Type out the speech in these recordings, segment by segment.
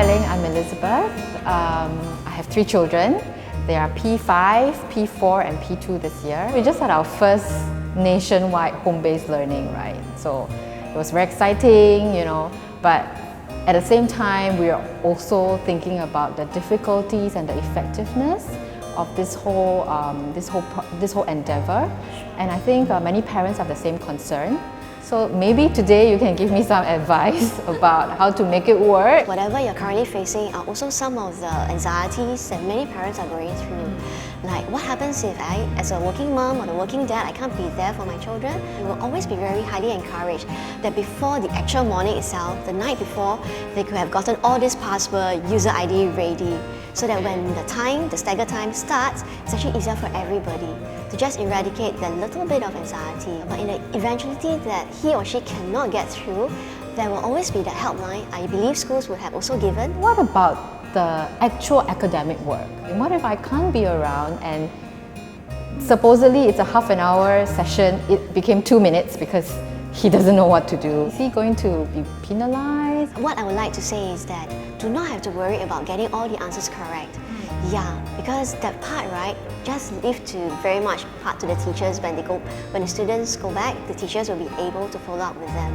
Wai Leng. I'm Elizabeth. I have 3 children. They are P5, P4 and P2 this year. We just had our first nationwide home-based learning, right? So it was very exciting, but at the same time, we are also thinking about the difficulties and the effectiveness of this whole endeavor. And I think many parents have the same concern. So maybe today you can give me some advice about how to make it work. Whatever you're currently facing are also some of the anxieties that many parents are going through. Like, what happens if I, as a working mom or a working dad, I can't be there for my children? We will always be very highly encouraged that before the actual morning itself, the night before, they could have gotten all this password, user ID ready, so that when the stagger time starts, it's actually easier for everybody to just eradicate that little bit of anxiety. But in the eventuality that he or she cannot get through, there will always be that helpline I believe schools would have also given. What about the actual academic work? And what if I can't be around and supposedly it's a half an hour session, it became 2 minutes because he doesn't know what to do? Is he going to be penalized? What I would like to say is that do not have to worry about getting all the answers correct. Yeah, because that part, right, just leave to very much part to the teachers. When the students go back, the teachers will be able to follow up with them.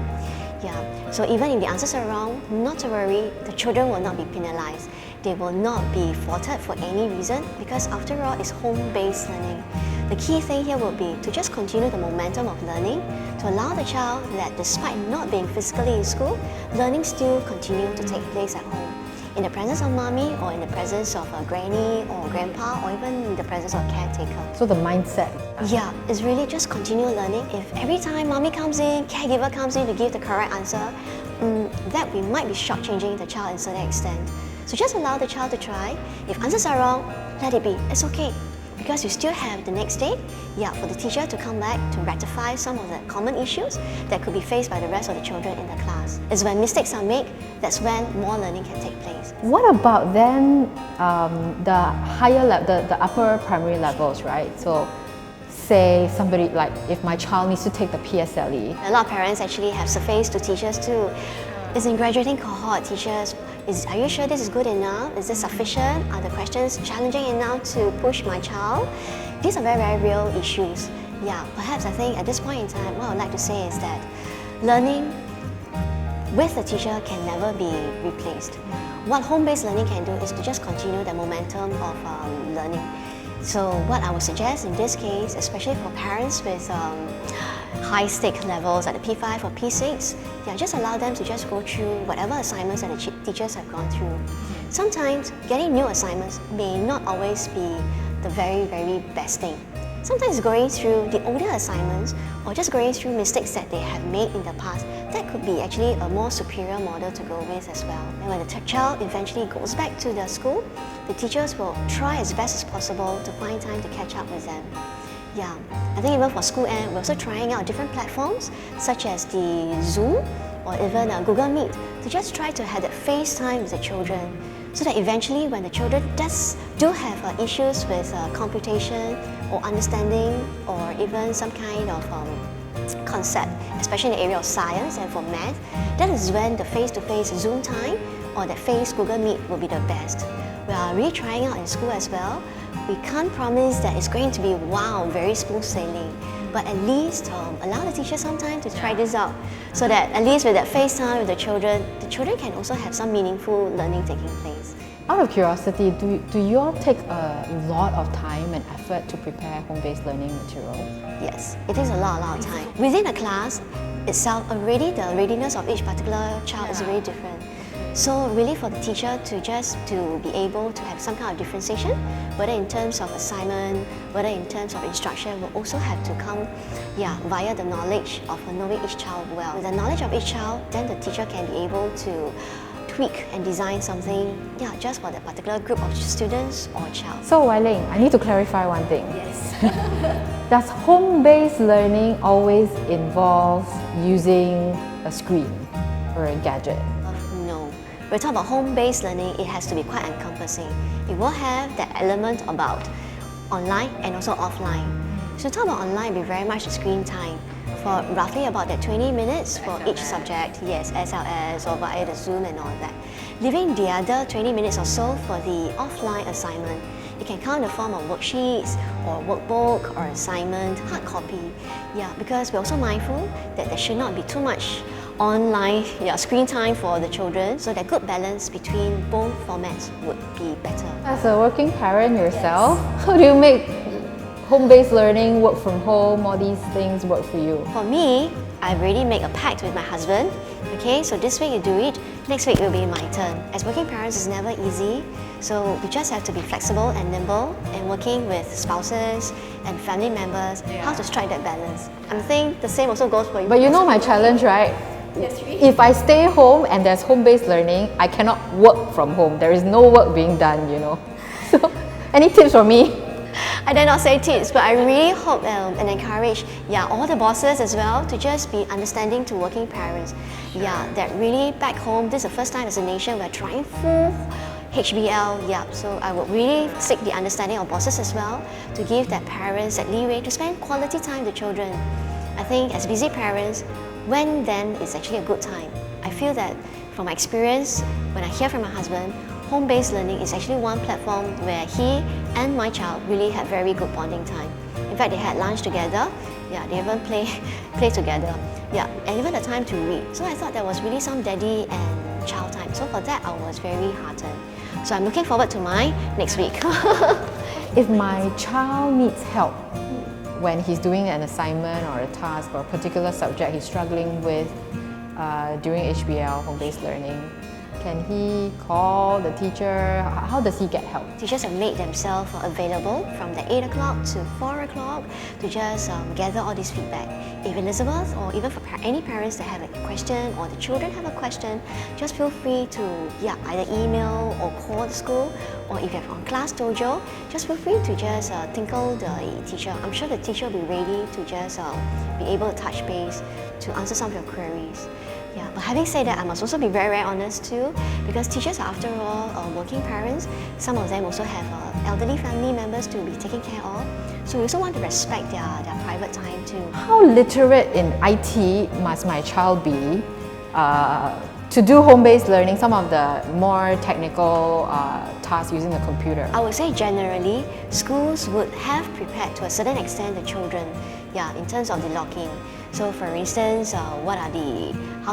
Yeah, so even if the answers are wrong, not to worry, the children will not be penalized. They will not be faulted for any reason because after all, it's home-based learning. The key thing here will be to just continue the momentum of learning, to allow the child that despite not being physically in school, learning still continue to take place at home. In the presence of mommy or in the presence of a granny or grandpa or even in the presence of a caretaker. So the mindset. Yeah, it's really just continue learning. If every time mommy comes in, caregiver comes in to give the correct answer, that we might be shortchanging the child in a certain extent. So just allow the child to try. If answers are wrong, let it be. It's okay. Because you still have the next day, for the teacher to come back to rectify some of the common issues that could be faced by the rest of the children in the class. It's when mistakes are made, that's when more learning can take place. What about then the higher level, the upper primary levels, right? So say somebody, like if my child needs to take the PSLE. A lot of parents actually have surfaced to teachers too. Is in graduating cohort, teachers, are you sure this is good enough? Is this sufficient? Are the questions challenging enough to push my child? These are very, very real issues. Yeah, perhaps I think at this point in time, what I would like to say is that learning with the teacher can never be replaced. What home-based learning can do is to just continue the momentum of learning. So what I would suggest in this case, especially for parents with high-stake levels at the P5 or P6, just allow them to just go through whatever assignments that the teachers have gone through. Sometimes getting new assignments may not always be the very, very best thing. Sometimes going through the older assignments or just going through mistakes that they have made in the past, that could be actually a more superior model to go with as well. And when the child eventually goes back to the school, the teachers will try as best as possible to find time to catch up with them. Yeah, I think even for school end, we're also trying out different platforms such as the Zoom or even Google Meet to just try to have that face time with the children so that eventually when the children do have issues with computation or understanding or even some kind of concept, especially in the area of science and for math, that is when the face-to-face Zoom time or the face Google Meet will be the best. We are really trying out in school as well. We can't promise that it's going to be wow, very smooth sailing, but at least allow the teacher some time to try this out so that at least with that face time with the children can also have some meaningful learning taking place. Out of curiosity, do you all take a lot of time and effort to prepare home-based learning materials? Yes, it takes a lot of time. Within a class itself, already the readiness of each particular child is very different. So really for the teacher to be able to have some kind of differentiation, whether in terms of assignment, whether in terms of instruction, will also have to come via the knowledge of knowing each child well. With the knowledge of each child, then the teacher can be able to tweak and design something just for that particular group of students or child. So Wai Leng, I need to clarify one thing. Yes. Does home-based learning always involve using a screen or a gadget? No. When we talk about home-based learning, it has to be quite encompassing. It will have that element about online and also offline. So talk about online, it'll be very much the screen time. for roughly about that 20 minutes for each subject. Yes, SLS or via the Zoom and all that. Leaving the other 20 minutes or so for the offline assignment. It can come in the form of worksheets or workbook or assignment, hard copy. Yeah, because we're also mindful that there should not be too much online screen time for the children, so that good balance between both formats would be better. As a working parent yourself, how do you make home-based learning, work from home, all these things work for you? For me, I've already made a pact with my husband. Okay, so this week you do it, next week it will be my turn. As working parents, it's never easy, so we just have to be flexible and nimble and working with spouses and family members, how to strike that balance. I'm saying the same also goes for you. But you know my challenge, right? If I stay home and there's home-based learning, I cannot work from home. There is no work being done, you know. So, any tips for me? I dare not say tips, but I really hope and encourage all the bosses as well to just be understanding to working parents. That really back home, this is the first time as a nation we're trying full HBL, so I would really seek the understanding of bosses as well to give that parents that leeway to spend quality time with children. I think as busy parents, when then is actually a good time. I feel that from my experience, when I hear from my husband, home-based learning is actually one platform where he and my child really had very good bonding time. In fact, they had lunch together, they even play together, and even the time to read. So I thought that was really some daddy and child time. So for that, I was very heartened. So I'm looking forward to my next week. If my child needs help when he's doing an assignment or a task or a particular subject he's struggling with during HBL, home-based learning, can he call the teacher? How does he get help? Teachers have made themselves available from the 8 o'clock to 4 o'clock to just gather all this feedback. If Elizabeth or even for any parents that have a question or the children have a question, just feel free to either email or call the school, or if you have on Class Dojo, just feel free to just tinkle the teacher. I'm sure the teacher will be ready to just be able to touch base to answer some of your queries. But having said that, I must also be very, very honest too, because teachers are after all working parents. Some of them also have elderly family members to be taking care of. So we also want to respect their private time too. How literate in IT must my child be to do home-based learning, some of the more technical tasks using the computer? I would say generally, schools would have prepared to a certain extent the children, in terms of the login. So for instance, how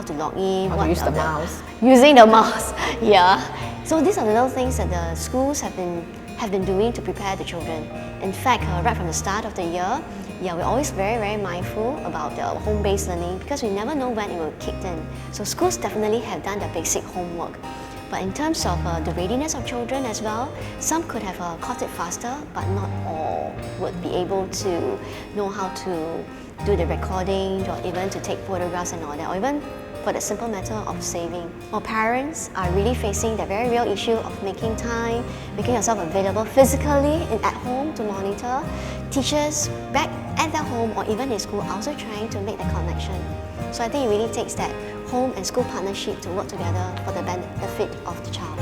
to log in, how to use the mouse. Using the mouse, So these are the little things that the schools have been doing to prepare the children. In fact, right from the start of the year, we're always very, very mindful about the home-based learning because we never know when it will kick in. So schools definitely have done the basic homework. But in terms of the readiness of children as well, some could have caught it faster, but not all would be able to know how to do the recording or even to take photographs and all that, or even for the simple matter of saving. Or parents are really facing the very real issue of making time, making yourself available physically and at home to monitor. Teachers back at their home or even in school are also trying to make the connection. So I think it really takes that home and school partnership to work together for the benefit of the child.